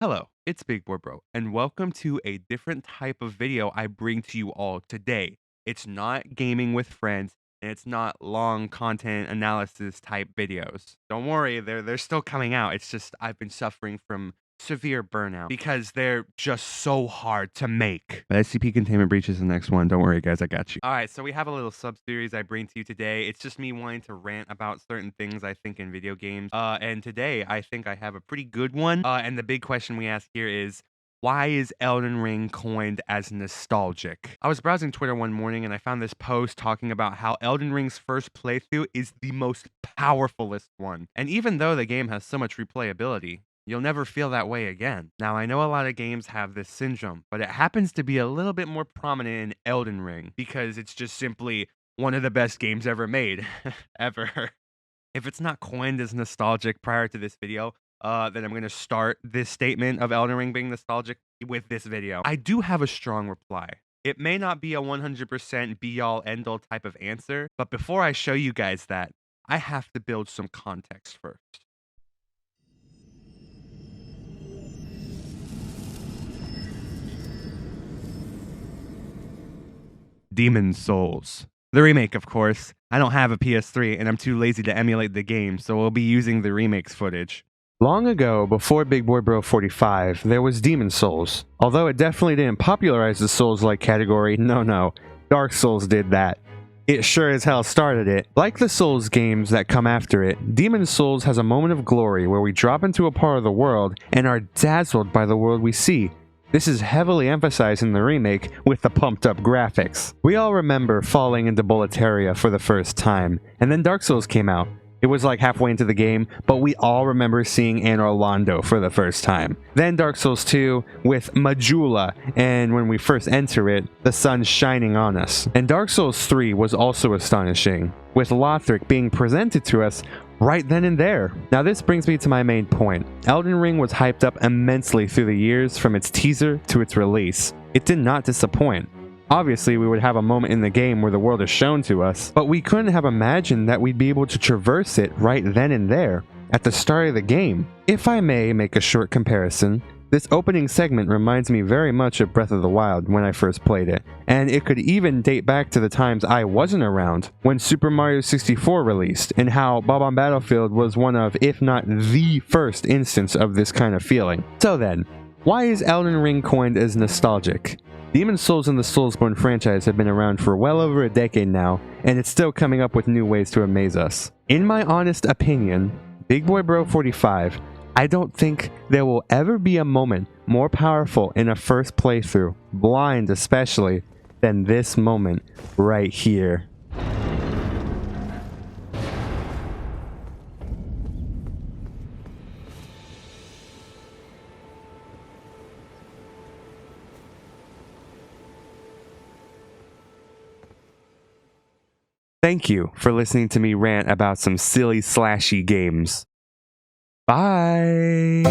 Hello, it's Big Boy Bro, and welcome to a different type of video I bring to you all today. It's not gaming with friends, and it's not long content analysis type videos. Don't worry, they're still coming out. It's just I've been suffering from severe burnout because they're just so hard to make. But SCP Containment Breach is the next one. Don't worry, guys, I got you. All right, so we have a little sub series I bring to you today. It's just me wanting to rant about certain things I think in video games. And today I think I have a pretty good one. And the big question we ask here is, why is Elden Ring coined as nostalgic? I was browsing Twitter one morning and I found this post talking about how Elden Ring's first playthrough is the most powerfulest one. And even though the game has so much replayability, you'll never feel that way again. Now, I know a lot of games have this syndrome, but it happens to be a little bit more prominent in Elden Ring because it's just simply one of the best games ever made. Ever. If it's not coined as nostalgic prior to this video, then I'm going to start this statement of Elden Ring being nostalgic with this video. I do have a strong reply. It may not be a 100% be-all, end-all type of answer, but before I show you guys that, I have to build some context first. Demon Souls. The remake, of course. I don't have a PS3 and I'm too lazy to emulate the game, so we'll be using the remake's footage. Long ago, before Big Boy Bro 45, there was Demon Souls. Although it definitely didn't popularize the Souls-like category, no, Dark Souls did that. It sure as hell started it. Like the Souls games that come after it, Demon Souls has a moment of glory where we drop into a part of the world and are dazzled by the world we see. This is heavily emphasized in the remake with the pumped up graphics. We all remember falling into Boletaria for the first time, and then Dark Souls came out. It was like halfway into the game, but we all remember seeing Anor Londo for the first time. Then Dark Souls 2 with Majula, and when we first enter it, the sun's shining on us. And Dark Souls 3 was also astonishing, with Lothric being presented to us right then and there. Now this brings me to my main point. Elden Ring was hyped up immensely through the years from its teaser to its release. It did not disappoint. Obviously, we would have a moment in the game where the world is shown to us, but we couldn't have imagined that we'd be able to traverse it right then and there, at the start of the game. If I may make a short comparison, this opening segment reminds me very much of Breath of the Wild when I first played it, and it could even date back to the times I wasn't around when Super Mario 64 released, and how Bob-omb Battlefield was one of, if not the first instance of this kind of feeling. So then, why is Elden Ring coined as nostalgic? Demon Souls and the Soulsborne franchise have been around for well over a decade now, and it's still coming up with new ways to amaze us. In my honest opinion, Big Boy Bro 45, I don't think there will ever be a moment more powerful in a first playthrough, blind especially, than this moment right here. Thank you for listening to me rant about some silly slashy games. Bye!